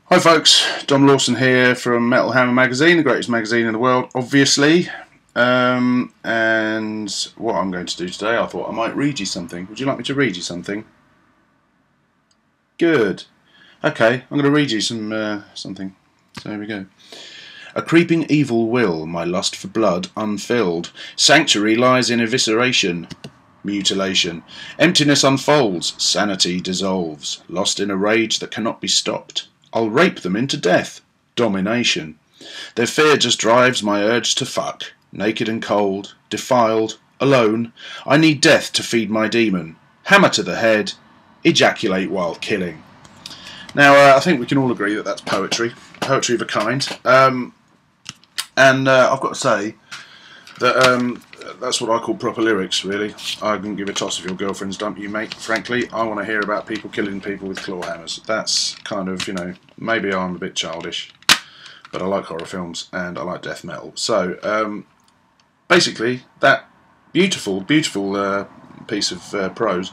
Hi folks, Dom Lawson here from Metal Hammer magazine, the greatest magazine in the world, obviously. And what I'm going to do today, I thought I might read you something. Would you like me to read you something? Good. Okay, I'm going to read you something. So here we go. A creeping evil will, my lust for blood unfilled. Sanctuary lies in evisceration, mutilation. Emptiness unfolds, sanity dissolves. Lost in a rage that cannot be stopped. I'll rape them into death. Domination. Their fear just drives my urge to fuck. Naked and cold, defiled, alone. I need death to feed my demon. Hammer to the head. Ejaculate while killing. Now, I think we can all agree that that's poetry. Poetry of a kind. And I've got to say that that's what I call proper lyrics, really. I couldn't give a toss if your girlfriend's dumped you, mate. Frankly, I want to hear about people killing people with claw hammers. That's kind of, maybe I'm a bit childish, but I like horror films and I like death metal. So, basically, that beautiful, beautiful piece of prose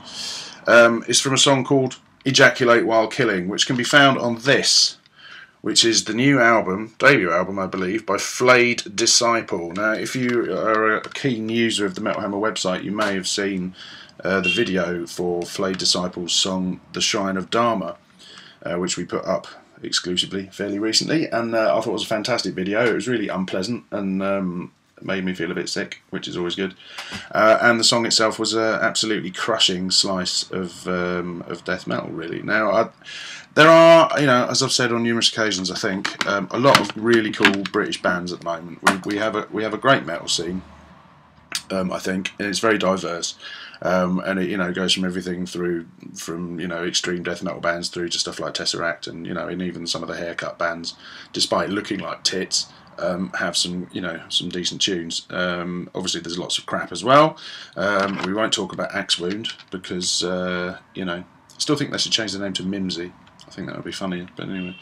is from a song called Ejaculate While Killing, which can be found on this, which is the new album, debut album, I believe, by Flayed Disciple. Now, if you are a keen user of the Metal Hammer website, you may have seen the video for Flayed Disciple's song The Shrine of Dharma, which we put up exclusively fairly recently, and I thought it was a fantastic video. It was really unpleasant and made me feel a bit sick, which is always good. And the song itself was an absolutely crushing slice of death metal, really. Now, there are, as I've said on numerous occasions, I think, a lot of really cool British bands at the moment. We have a great metal scene, I think, and it's very diverse. And it goes from everything from extreme death metal bands through to stuff like Tesseract, and even some of the haircut bands, despite looking like tits, have some decent tunes. Obviously, there's lots of crap as well. We won't talk about Axe Wound because I still think they should change the name to Mimsy. I think that would be funny, but anyway.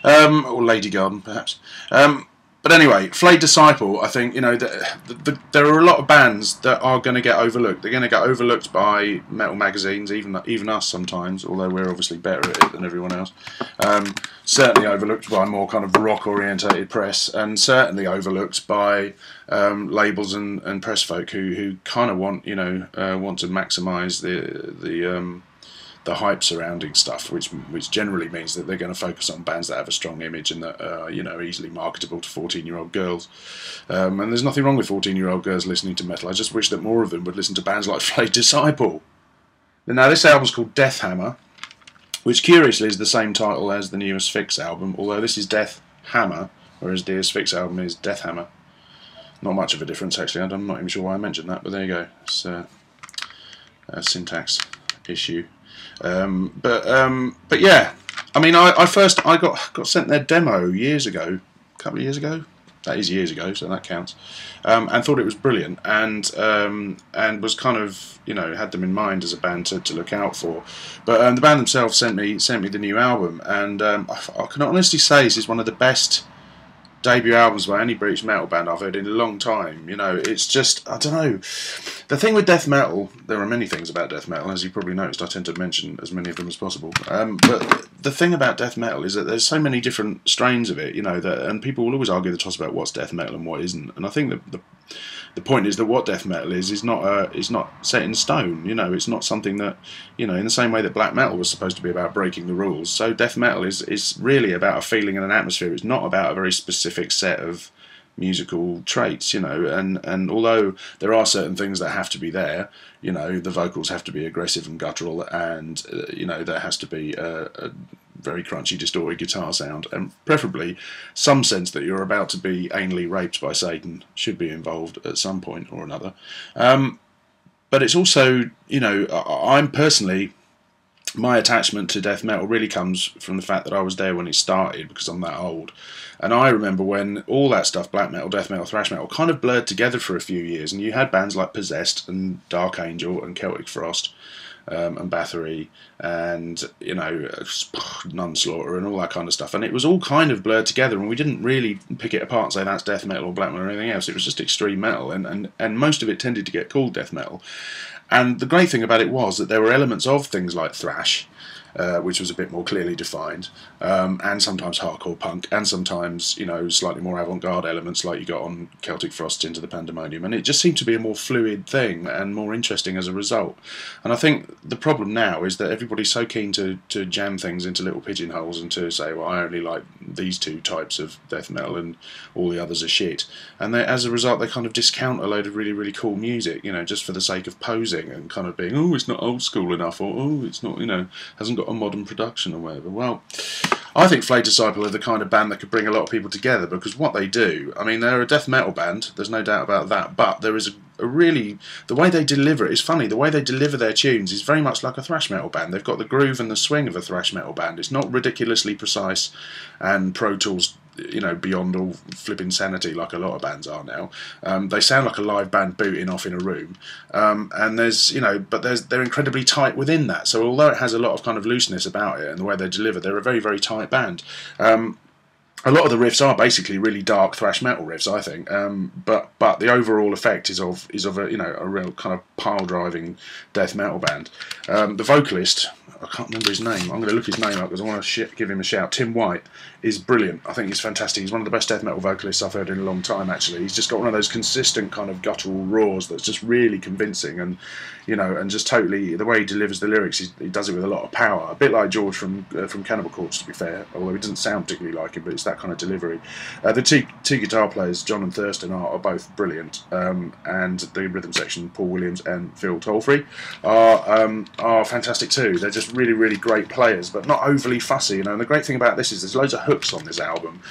Or Lady Garden, perhaps. But anyway, Flayed Disciple, I think, there are a lot of bands that are going to get overlooked. They're going to get overlooked by metal magazines, even us sometimes, although we're obviously better at it than everyone else. Certainly overlooked by more kind of rock-orientated press, and certainly overlooked by labels and press folk who kind of want to maximise the hype surrounding stuff, which generally means that they're going to focus on bands that have a strong image and that are easily marketable to 14-year-old girls. And there's nothing wrong with 14-year-old girls listening to metal. I just wish that more of them would listen to bands like Flayed Disciple. Now, this album's called Death Hammer, which curiously is the same title as the new Asphyx album, although this is Death Hammer, whereas the Asphyx album is Death Hammer. Not much of a difference, actually. I'm not even sure why I mentioned that, but there you go. It's a syntax issue. But yeah, I mean, I got sent their demo years ago, a couple of years ago. That is years ago, so that counts. And thought it was brilliant, and was kind of had them in mind as a band to look out for. But the band themselves sent me the new album, and I can honestly say this is one of the best debut albums by any British metal band I've heard in a long time. It's just, I don't know. The thing with death metal, there are many things about death metal, as you probably noticed. I tend to mention as many of them as possible. But the thing about death metal is that there's so many different strains of it, and people will always argue the toss about what's death metal and what isn't. And I think that the point is that what death metal is not set in stone. It's not something that, in the same way that black metal was supposed to be about breaking the rules. So death metal is really about a feeling and an atmosphere. It's not about a very specific set of musical traits, and although there are certain things that have to be there, the vocals have to be aggressive and guttural, and there has to be a very crunchy, distorted guitar sound, and preferably some sense that you're about to be anally raped by Satan should be involved at some point or another. But it's also, I'm personally, my attachment to death metal really comes from the fact that I was there when it started, because I'm that old. And I remember when all that stuff, black metal, death metal, thrash metal, kind of blurred together for a few years, and you had bands like Possessed and Dark Angel and Celtic Frost and Bathory and Nunslaughter and all that kind of stuff, and it was all kind of blurred together, and we didn't really pick it apart and say that's death metal or black metal or anything else. It was just extreme metal, and most of it tended to get called death metal. And the great thing about it was that there were elements of things like thrash which was a bit more clearly defined, and sometimes hardcore punk, and sometimes, you know, slightly more avant-garde elements like you got on Celtic Frost's Into the Pandemonium, and it just seemed to be a more fluid thing and more interesting as a result. And I think the problem now is that everybody's so keen to jam things into little pigeonholes and to say, well, I only like these two types of death metal and all the others are shit. And as a result, they kind of discount a load of really, really cool music, you know, just for the sake of posing and kind of being, oh, it's not old school enough, or oh, it's not, you know, hasn't got a modern production or whatever. Well, I think Flayed Disciple are the kind of band that could bring a lot of people together, because what they do, I mean, they're a death metal band, there's no doubt about that, but there is a really, the way they deliver it is funny. The way they deliver their tunes is very much like a thrash metal band. They've got the groove and the swing of a thrash metal band. It's not ridiculously precise and Pro Tools, you know, beyond all flipping sanity like a lot of bands are now. They sound like a live band booting off in a room, and there's, you know, but they're incredibly tight within that. So although it has a lot of kind of looseness about it and the way they deliver, they're a very, very tight band. A lot of the riffs are basically really dark thrash metal riffs, I think, but the overall effect is of a, you know, a real kind of pile driving death metal band. The vocalist, I can't remember his name. I'm going to look his name up because I want to give him a shout. Tim White is brilliant. I think he's fantastic. He's one of the best death metal vocalists I've heard in a long time, actually. He's just got one of those consistent kind of guttural roars that's just really convincing, and, you know, and just totally, the way he delivers the lyrics, he does it with a lot of power. A bit like George from Cannibal Corpse, to be fair, although he doesn't sound particularly like him, but it's that kind of delivery. The two guitar players, John and Thurston, are both brilliant, and the rhythm section, Paul Williams and Phil Tolfrey, are fantastic too. They're just really, really great players, but not overly fussy, you know. And the great thing about this is there's loads of hooks on this album.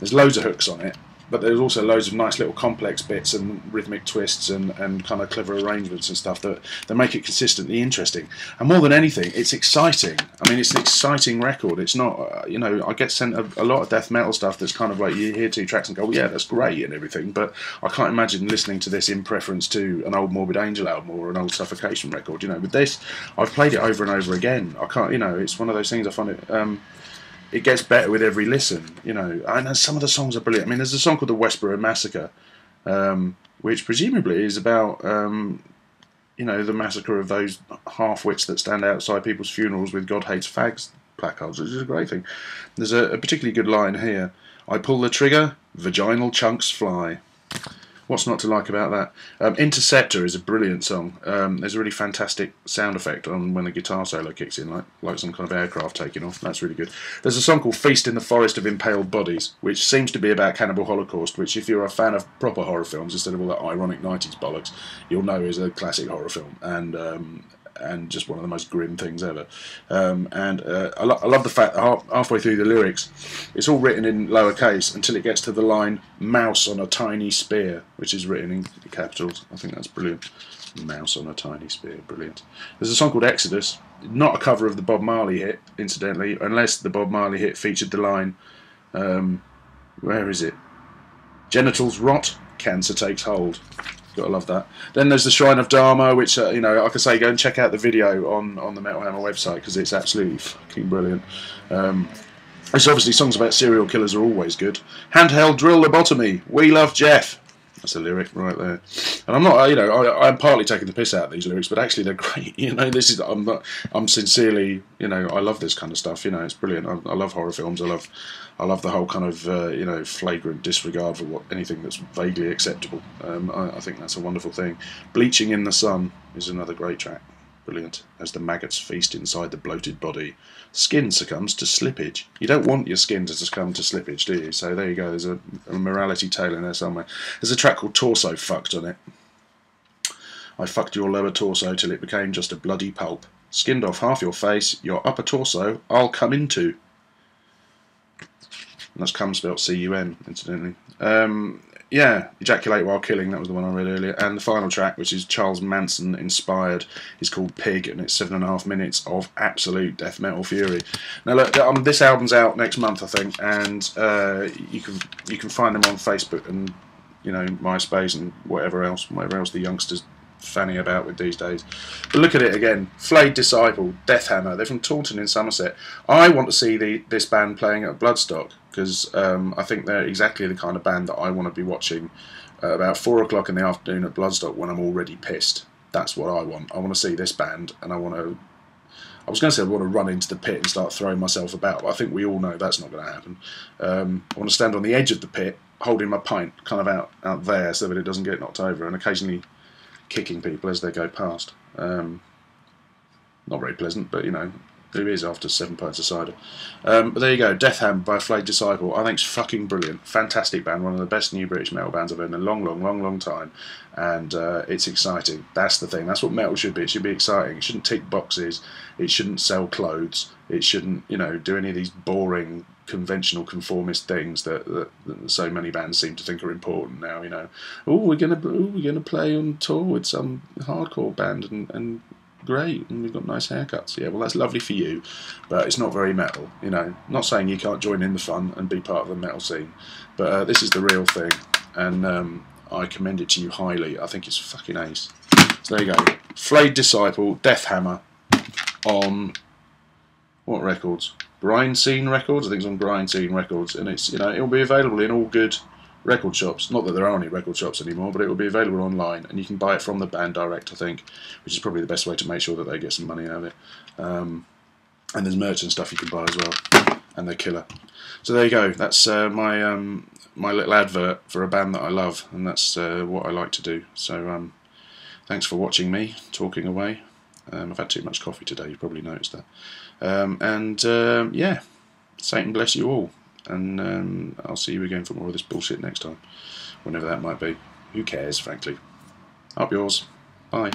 There's loads of hooks on it, but there's also loads of nice little complex bits and rhythmic twists and kind of clever arrangements and stuff that make it consistently interesting. And more than anything, it's exciting. I mean, it's an exciting record. It's not, you know, I get sent a lot of death metal stuff that's kind of like, you hear two tracks and go, well, yeah, that's great and everything, but I can't imagine listening to this in preference to an old Morbid Angel album or an old Suffocation record. You know, with this, I've played it over and over again. I can't, you know, it's one of those things I find it... it gets better with every listen, you know. And some of the songs are brilliant. I mean, there's a song called The Westboro Massacre, which presumably is about, you know, the massacre of those half-wits that stand outside people's funerals with God Hates Fags placards, which is a great thing. There's a particularly good line here. I pull the trigger, vaginal chunks fly. What's not to like about that? Interceptor is a brilliant song. There's a really fantastic sound effect on when the guitar solo kicks in, like some kind of aircraft taking off. That's really good. There's a song called Feast in the Forest of Impaled Bodies, which seems to be about cannibal holocaust, which, if you're a fan of proper horror films instead of all that ironic 90s bollocks, you'll know is a classic horror film, and just one of the most grim things ever. I love the fact that halfway through the lyrics, it's all written in lowercase until it gets to the line "mouse on a tiny spear," which is written in capitals. I think that's brilliant. Mouse on a tiny spear, brilliant. There's a song called Exodus, not a cover of the Bob Marley hit, incidentally, unless the Bob Marley hit featured the line, where is it? Genitals rot, cancer takes hold. Gotta love that. Then there's the Shrine of Dharma, which, you know, like I say, go and check out the video on the Metal Hammer website, because it's absolutely fucking brilliant. It's obviously songs about serial killers are always good. Handheld drill lobotomy, we love Jeff. That's a lyric right there. And I'm not, you know, I'm partly taking the piss out of these lyrics, but actually they're great. You know, this is, I'm sincerely, you know, I love this kind of stuff. You know, it's brilliant. I love horror films. I love the whole kind of, you know, flagrant disregard for anything that's vaguely acceptable. I think that's a wonderful thing. Bleaching in the Sun is another great track. Brilliant. As the maggots feast inside the bloated body, skin succumbs to slippage. You don't want your skin to succumb to slippage, do you? So there you go. There's a morality tale in there somewhere. There's a track called Torso Fucked on it. I fucked your lower torso till it became just a bloody pulp. Skinned off half your face, your upper torso I'll come into. And that's cum spelt C-U-M, incidentally. Yeah, Ejaculate While Killing, that was the one I read earlier. And the final track, which is Charles Manson inspired, is called Pig, and it's 7.5 minutes of absolute death metal fury. Now look, this album's out next month, I think, and you can find them on Facebook and, you know, MySpace and whatever else the youngsters fanny about with these days. But look at it again. Flayed Disciple, Death Hammer. They're from Taunton in Somerset. I want to see this band playing at Bloodstock, because I think they're exactly the kind of band that I want to be watching about 4 o'clock in the afternoon at Bloodstock when I'm already pissed. That's what I want. I want to see this band, and I want I was going to say I want to run into the pit and start throwing myself about, but I think we all know that's not going to happen. I want to stand on the edge of the pit, holding my pint kind of out there so that it doesn't get knocked over, and occasionally kicking people as they go past. Not very pleasant, but you know, who is after 7 pints of cider? But there you go, Death Hammer by Flayed Disciple. I think it's fucking brilliant. Fantastic band, one of the best new British metal bands I've heard in a long time. And it's exciting. That's the thing. That's what metal should be. It should be exciting. It shouldn't tick boxes. It shouldn't sell clothes. It shouldn't, you know, do any of these boring, conventional, conformist things that so many bands seem to think are important now. You know, we're gonna play on tour with some hardcore band and great, and we've got nice haircuts. Yeah, well, that's lovely for you, but it's not very metal, you know. Not saying you can't join in the fun and be part of the metal scene, but this is the real thing, and I commend it to you highly. I think it's fucking ace. So there you go, Flayed Disciple, Death Hammer, on what records? Grind Scene Records. I think it's on Grind Scene Records, and it's, you know, it'll be available in all good record shops. Not that there are any record shops anymore, but it will be available online, and you can buy it from the band direct, I think, which is probably the best way to make sure that they get some money out of it. And there's merch and stuff you can buy as well, and they're killer. So there you go. That's my little advert for a band that I love, and that's what I like to do. So thanks for watching me talking away. I've had too much coffee today, you've probably noticed that. Yeah, Satan bless you all. And I'll see you again for more of this bullshit next time, whenever that might be. Who cares, frankly? Up yours. Bye.